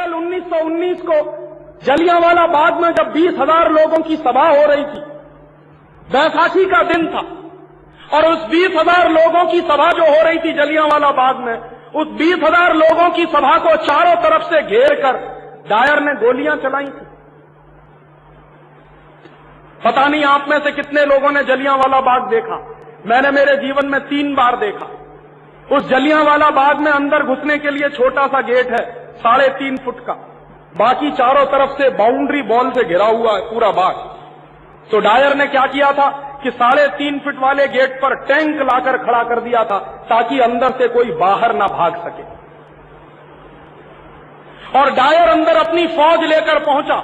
अप्रैल 1919 को जलियांवाला बाग में जब 20,000 लोगों की सभा हो रही थी, बैसाखी का दिन था, और उस 20,000 लोगों की सभा जो हो रही थी जलियांवाला बाग में, उस 20,000 लोगों की सभा को चारों तरफ से घेर कर डायर ने गोलियां चलाई थी। पता नहीं आप में से कितने लोगों ने जलियांवाला बाग देखा। मैंने मेरे जीवन में 3 बार देखा। उस जलियांवाला बाग में अंदर घुसने के लिए छोटा सा गेट है 3.5 फुट का, बाकी चारों तरफ से बाउंड्री वॉल से घिरा हुआ है पूरा बाग। तो डायर ने क्या किया था कि 3.5 फुट वाले गेट पर टैंक लाकर खड़ा कर दिया था ताकि अंदर से कोई बाहर ना भाग सके। और डायर अंदर अपनी फौज लेकर पहुंचा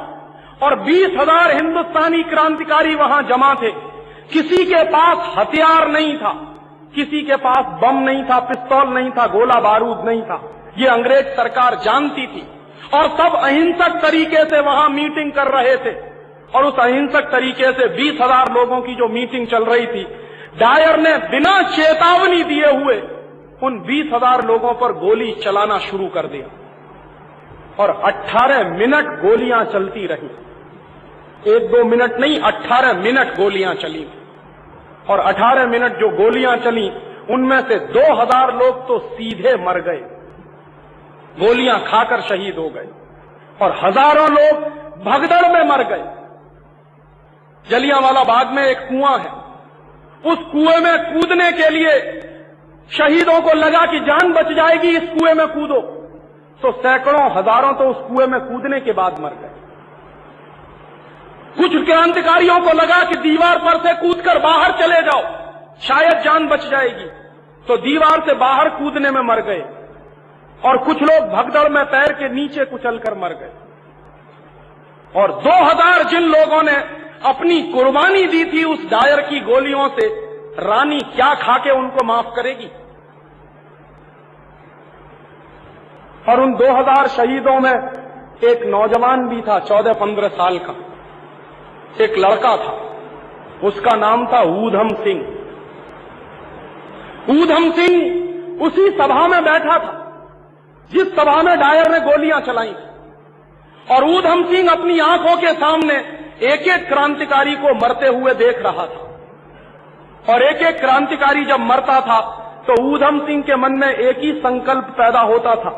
और 20,000 हिंदुस्तानी क्रांतिकारी वहां जमा थे। किसी के पास हथियार नहीं था, किसी के पास बम नहीं था, पिस्तौल नहीं था, गोला बारूद नहीं था। ये अंग्रेज सरकार जानती थी और सब अहिंसक तरीके से वहां मीटिंग कर रहे थे। और उस अहिंसक तरीके से 20,000 लोगों की जो मीटिंग चल रही थी, डायर ने बिना चेतावनी दिए हुए उन 20,000 लोगों पर गोली चलाना शुरू कर दिया और 18 मिनट गोलियां चलती रही। 1-2 मिनट नहीं, 18 मिनट गोलियां चली। और 18 मिनट जो गोलियां चली, उनमें से 2,000 लोग तो सीधे मर गए, गोलियां खाकर शहीद हो गए, और हजारों लोग भगदड़ में मर गए। जलियांवाला बाग में एक कुआं है, उस कुएं में कूदने के लिए शहीदों को लगा कि जान बच जाएगी, इस कुएं में कूदो, तो सैकड़ों हजारों तो उस कुएं में कूदने के बाद मर गए। कुछ क्रांतिकारियों को लगा कि दीवार पर से कूदकर बाहर चले जाओ, शायद जान बच जाएगी, तो दीवार से बाहर कूदने में मर गए। और कुछ लोग भगदड़ में पैर के नीचे कुचलकर मर गए। और 2,000 जिन लोगों ने अपनी कुर्बानी दी थी उस डायर की गोलियों से, रानी क्या खाके उनको माफ करेगी। और उन 2,000 शहीदों में एक नौजवान भी था, 14-15 साल का, एक लड़का था, उसका नाम था ऊधम सिंह। ऊधम सिंह उसी सभा में बैठा था जिस सभा में डायर ने गोलियां चलाई। और ऊधम सिंह अपनी आंखों के सामने एक एक क्रांतिकारी को मरते हुए देख रहा था। और एक एक क्रांतिकारी जब मरता था तो ऊधम सिंह के मन में एक ही संकल्प पैदा होता था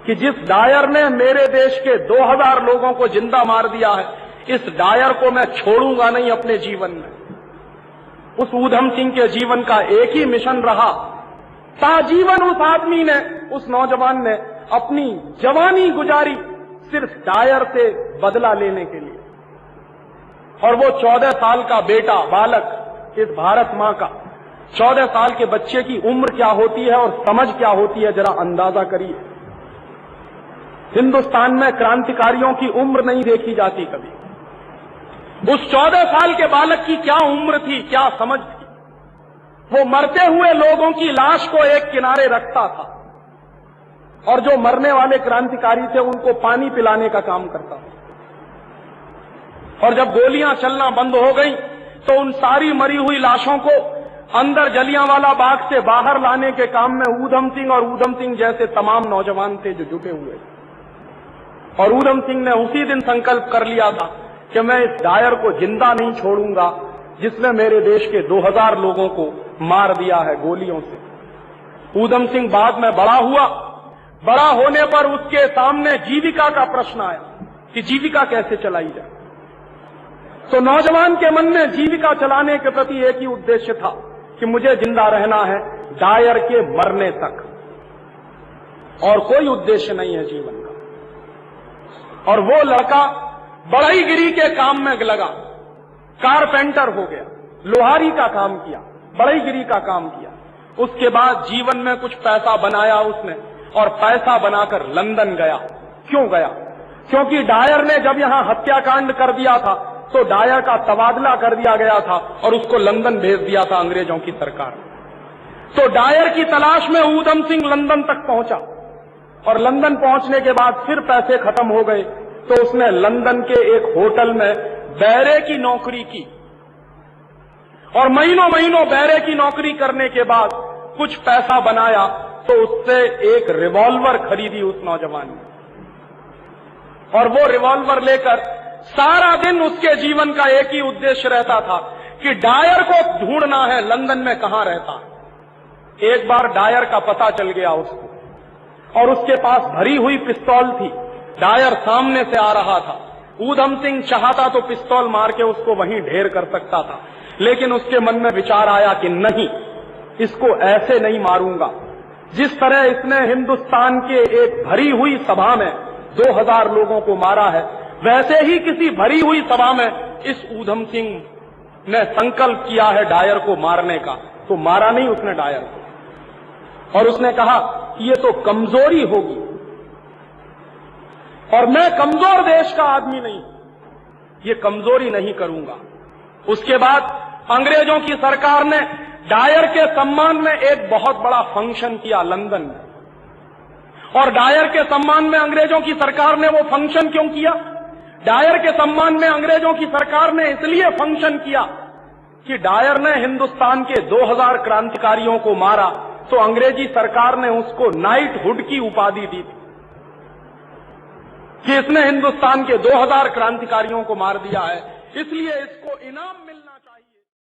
कि जिस डायर ने मेरे देश के 2,000 लोगों को जिंदा मार दिया है, इस डायर को मैं छोड़ूंगा नहीं अपने जीवन में। उस ऊधम सिंह के जीवन का एक ही मिशन रहा, ताजीवन उस आदमी ने, उस नौजवान ने अपनी जवानी गुजारी सिर्फ डायर से बदला लेने के लिए। और वो 14 साल का बेटा, बालक, इस भारत मां का 14 साल के बच्चे की उम्र क्या होती है और समझ क्या होती है, जरा अंदाजा करिए। हिंदुस्तान में क्रांतिकारियों की उम्र नहीं देखी जाती कभी। उस 14 साल के बालक की क्या उम्र थी, क्या समझ थी। वो मरते हुए लोगों की लाश को एक किनारे रखता था और जो मरने वाले क्रांतिकारी थे उनको पानी पिलाने का काम करता था। और जब गोलियां चलना बंद हो गई तो उन सारी मरी हुई लाशों को अंदर जलियांवाला बाग से बाहर लाने के काम में ऊधम सिंह और ऊधम सिंह जैसे तमाम नौजवान थे जो जुटे हुए। और ऊधम सिंह ने उसी दिन संकल्प कर लिया था कि मैं इस डायर को जिंदा नहीं छोड़ूंगा जिसने मेरे देश के 2,000 लोगों को मार दिया है गोलियों से। ऊधम सिंह बाद में बड़ा हुआ। बड़ा होने पर उसके सामने जीविका का प्रश्न आया कि जीविका कैसे चलाई जाए। तो नौजवान के मन में जीविका चलाने के प्रति एक ही उद्देश्य था कि मुझे जिंदा रहना है डायर के मरने तक, और कोई उद्देश्य नहीं है जीवन का। और वो लड़का बढ़ईगिरी के काम में लगा, कारपेंटर हो गया, लोहारी का काम किया, बढ़ईगिरी का काम किया। उसके बाद जीवन में कुछ पैसा बनाया उसने और पैसा बनाकर लंदन गया। क्यों गया? क्योंकि डायर ने जब यहां हत्याकांड कर दिया था तो डायर का तबादला कर दिया गया था और उसको लंदन भेज दिया था अंग्रेजों की सरकार। तो डायर की तलाश में ऊधम सिंह लंदन तक पहुंचा और लंदन पहुंचने के बाद फिर पैसे खत्म हो गए तो उसने लंदन के एक होटल में बैरे की नौकरी की। और महीनों महीनों बैरे की नौकरी करने के बाद कुछ पैसा बनाया तो उससे एक रिवॉल्वर खरीदी उस नौजवान ने। और वो रिवॉल्वर लेकर सारा दिन उसके जीवन का एक ही उद्देश्य रहता था कि डायर को ढूंढना है, लंदन में कहां रहता है। एक बार डायर का पता चल गया उसको और उसके पास भरी हुई पिस्तौल थी। डायर सामने से आ रहा था। ऊधम सिंह चाहता तो पिस्तौल मार के उसको वहीं ढेर कर सकता था, लेकिन उसके मन में विचार आया कि नहीं, इसको ऐसे नहीं मारूंगा। जिस तरह इसने हिंदुस्तान के एक भरी हुई सभा में 2000 लोगों को मारा है, वैसे ही किसी भरी हुई सभा में इस ऊधम सिंह ने संकल्प किया है डायर को मारने का। तो मारा नहीं उसने डायर को, और उसने कहा कि ये तो कमजोरी होगी और मैं कमजोर देश का आदमी नहीं, ये कमजोरी नहीं करूंगा। उसके बाद अंग्रेजों की सरकार ने डायर के सम्मान में एक बहुत बड़ा फंक्शन किया लंदन में, और डायर के सम्मान में अंग्रेजों की सरकार ने वो फंक्शन क्यों किया? डायर के सम्मान में अंग्रेजों की सरकार ने इसलिए फंक्शन किया कि डायर ने हिंदुस्तान के 2000 क्रांतिकारियों को मारा, तो अंग्रेजी सरकार ने उसको नाइटहुड की उपाधि दी थी कि इसने हिंदुस्तान के 2000 क्रांतिकारियों को मार दिया है, इसलिए इसको इनाम मिल